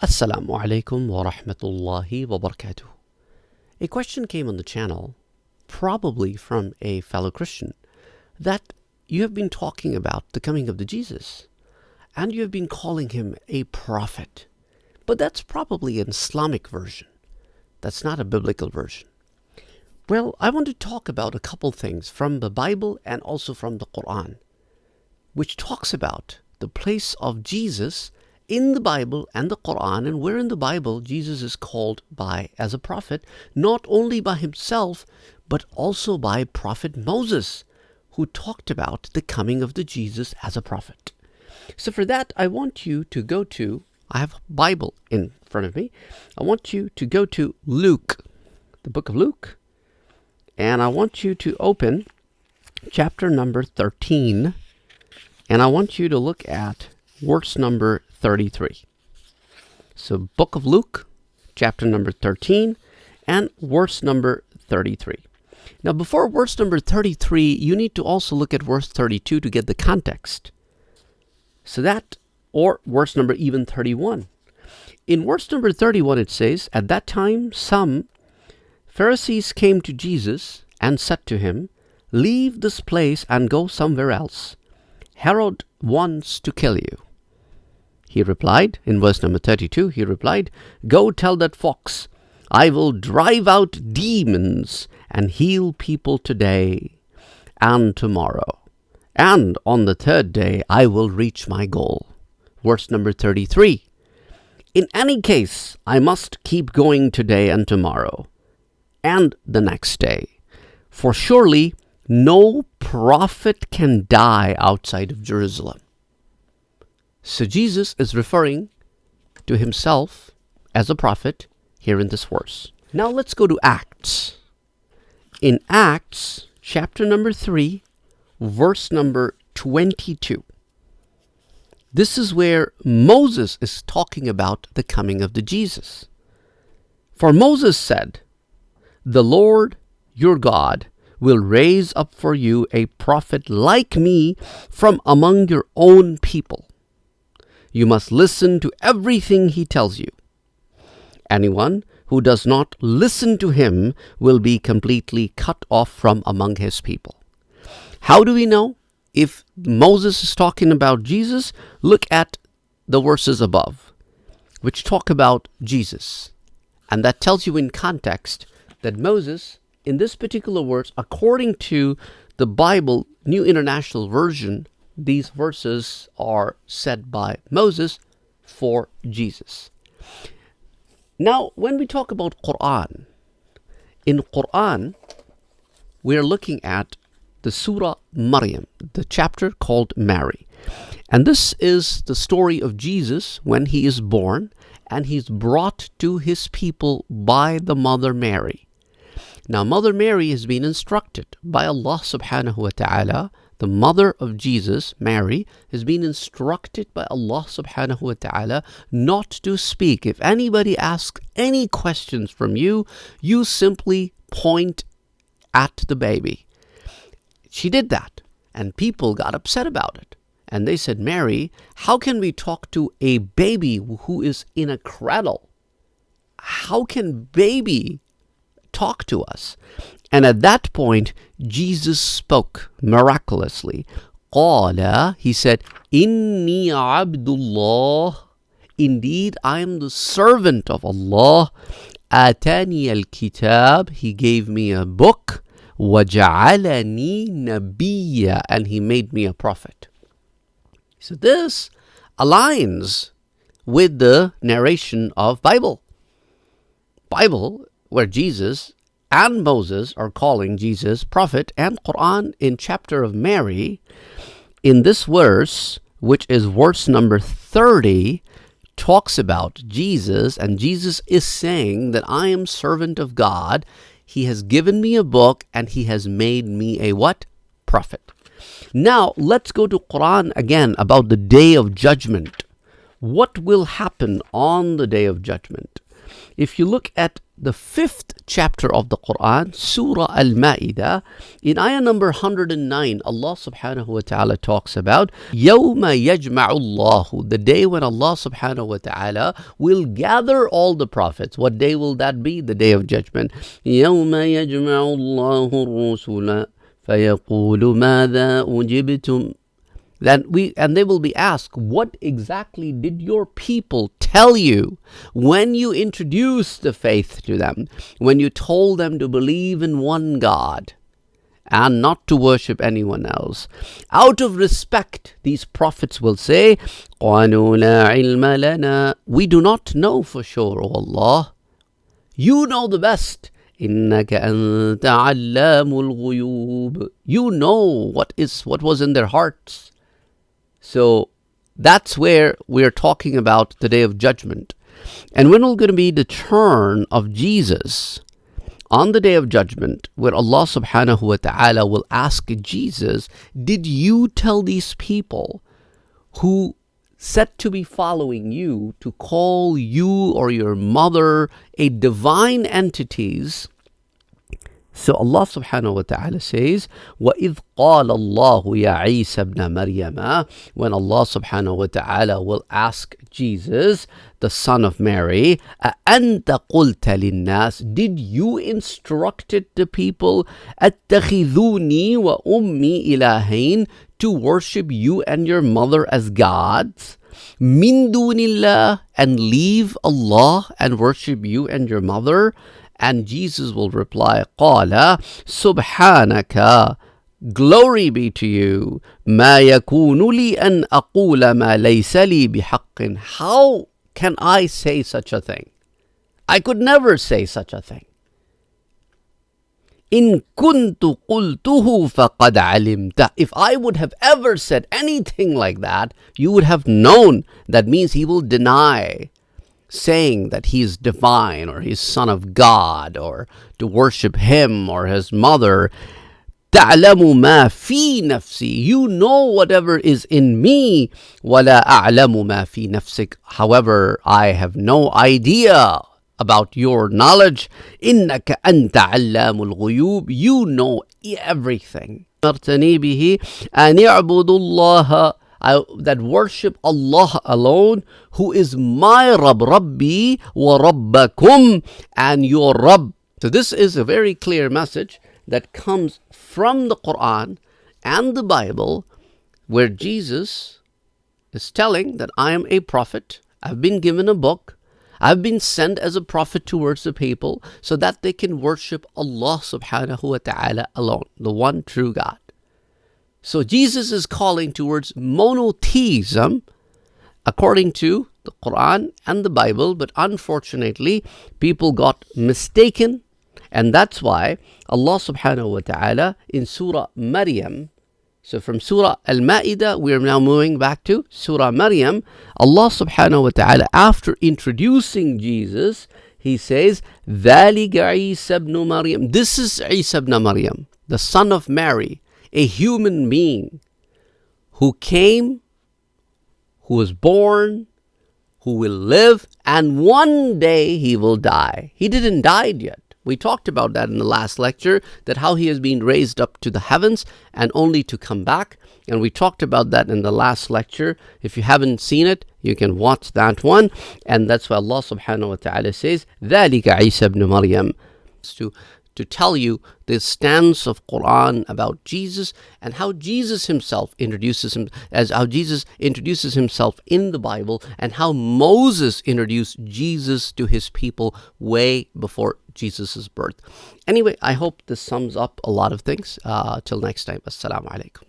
Assalamu alaikum wa rahmatullahi wa barakatuh. A question came on the channel, probably from a fellow Christian, that you have been talking about the coming of the Jesus, and you have been calling him a prophet. But that's probably an Islamic version. That's not a biblical version. Well, I want to talk about a couple things from the Bible and also from the Quran, which talks about the place of Jesus in the Bible and the Quran, and where in the Bible Jesus is called by as a prophet, not only by himself, but also by Prophet Moses, who talked about the coming of the Jesus as a prophet. So for that, I want you to go to, I have a Bible in front of me, I want you to go to Luke, the book of Luke, and I want you to open chapter number 13, and I want you to look at verse number 33. So book of Luke, chapter number 13, and verse number 33. Now before verse number 33, you need to also look at verse 32 to get the context. So that, or verse number even 31. In verse number 31 it says, "At that time some Pharisees came to Jesus and said to him, 'Leave this place and go somewhere else. Herod wants to kill you.' He replied, in verse number 32, he replied, 'Go tell that fox, I will drive out demons and heal people today and tomorrow. And on the third day, I will reach my goal.'" Verse number 33, "In any case, I must keep going today and tomorrow and the next day. For surely no prophet can die outside of Jerusalem." So Jesus is referring to himself as a prophet here in this verse. Now let's go to Acts. In Acts chapter number 3, verse number 22. This is where Moses is talking about the coming of the Jesus. "For Moses said, 'The Lord your God will raise up for you a prophet like me from among your own people. You must listen to everything he tells you. Anyone who does not listen to him will be completely cut off from among his people.'" How do we know if Moses is talking about Jesus? Look at the verses above, which talk about Jesus. And that tells you in context that Moses, in this particular verse, according to the Bible, New International Version, these verses are said by Moses for Jesus. Now, when we talk about Quran, in Quran, we are looking at the Surah Maryam, the chapter called Mary. And this is the story of Jesus when he is born and he's brought to his people by the Mother Mary. Now, Mother Mary has been instructed by Allah subhanahu wa ta'ala. The mother of Jesus, Mary, has been instructed by Allah subhanahu wa ta'ala not to speak. If anybody asks any questions from you, you simply point at the baby. She did that, and people got upset about it. And they said, "Mary, how can we talk to a baby who is in a cradle? How can baby talk to us?" And at that point, Jesus spoke miraculously. Qala, he said, "Inni abdullah. Indeed, I am the servant of Allah. Atani al-kitab. He gave me a book. Waja'alani nabiyya. And he made me a prophet." So this aligns with the narration of Bible, where Jesus and Moses are calling Jesus prophet, and Quran in chapter of Mary, in this verse, which is verse number 30, talks about Jesus, and Jesus is saying that I am servant of God. He has given me a book, and he has made me a what? Prophet. Now, let's go to Quran again about the day of judgment. What will happen on the day of judgment? if you look at the 5th chapter of the Quran, Surah Al-Ma'idah, in ayah number 109, Allah subhanahu wa ta'ala talks about يَوْمَ يَجْمَعُ اللَّهُ, the day when Allah subhanahu wa ta'ala will gather all the prophets. What day will that be? The day of judgment. يَوْمَ يَجْمَعُ اللَّهُ الرُّسُلَ فَيَقُولُ مَاذَا أُجِبْتُمْ. And they will be asked, what exactly did your people tell you when you introduced the faith to them, when you told them to believe in one God and not to worship anyone else? Out of respect, these prophets will say, قَالُوا لَا عِلْمَ لَنَا, we do not know for sure, O Allah. You know the best. إِنَّكَ أَنْتَ عَلَّامُ الْغُيُوبِ. You know what was in their hearts. So that's where we're talking about the day of judgment. And when will going to be the turn of Jesus on the day of judgment, where Allah subhanahu wa ta'ala will ask Jesus, did you tell these people who said to be following you to call you or your mother a divine entities? So Allah subhanahu wa ta'ala says, وَإِذْ قَالَ اللَّهُ يَا عِيسَى ابْنَ مَرْيَمَ, when Allah subhanahu wa ta'ala will ask Jesus, the son of Mary, أَأَنْتَ قُلْتَ لِلنَّاسِ, did you instructed the people, أَتَّخِذُونِي وَأُمِّي إِلَهَيْنِ, to worship you and your mother as gods? مِن دُونِ اللَّهِ, and leave Allah and worship you and your mother? And Jesus will reply, قَالَ سُبْحَانَكَ, glory be to you, مَا يَكُونُ لِي أَنْ أَقُولَ مَا لَيْسَ لِي بِحَقٍّ. How can I say such a thing? I could never say such a thing. إِن كُنْتُ قُلْتُهُ فَقَدْ عَلِمْتَ. If I would have ever said anything like that, you would have known. That means he will deny saying that he is divine or he's son of God or to worship him or his mother. تَعْلَمُ مَا فِي نَفْسِي, you know whatever is in me. وَلَا أَعْلَمُ مَا فِي نَفْسِكَ, however I have no idea about your knowledge. إِنَّكَ أَنْتَ عَلَّامُ الْغُيُوبِ, you know everything. أَمَرْتَنِي بِهِ أَنِ اعْبُدُوا اللَّهَ, that worship Allah alone, who is my Rabb, Rabbi wa Rabbakum, and your Rabb. So this is a very clear message that comes from the Quran and the Bible, where Jesus is telling that I am a prophet, I've been given a book, I've been sent as a prophet towards the people so that they can worship Allah subhanahu wa ta'ala alone, the one true God. So Jesus is calling towards monotheism according to the Quran and the Bible, but unfortunately people got mistaken, and that's why Allah subhanahu wa ta'ala in Surah Maryam, so from Surah Al-Ma'idah we are now moving back to Surah Maryam, Allah subhanahu wa ta'ala, after introducing Jesus, he says, ذَلِكَ عِيسَى ابْنُ مَرْيَمَ, this is Isa ibn Maryam, the son of Mary, a human being who came, who was born, who will live, and one day he will die. He didn't die yet. We talked about that in the last lecture, that how he has been raised up to the heavens and only to come back. And we talked about that in the last lecture. If you haven't seen it, you can watch that one. And that's why Allah subhanahu wa ta'ala says, ذَلِكَ عِيسَى ابْنُ مَرْيَمَ, to tell you the stance of Quran about Jesus and how Jesus himself introduces himself in the Bible, and how Moses introduced Jesus to his people way before Jesus' birth. Anyway, I hope this sums up a lot of things. Till next time, Assalamu alaikum.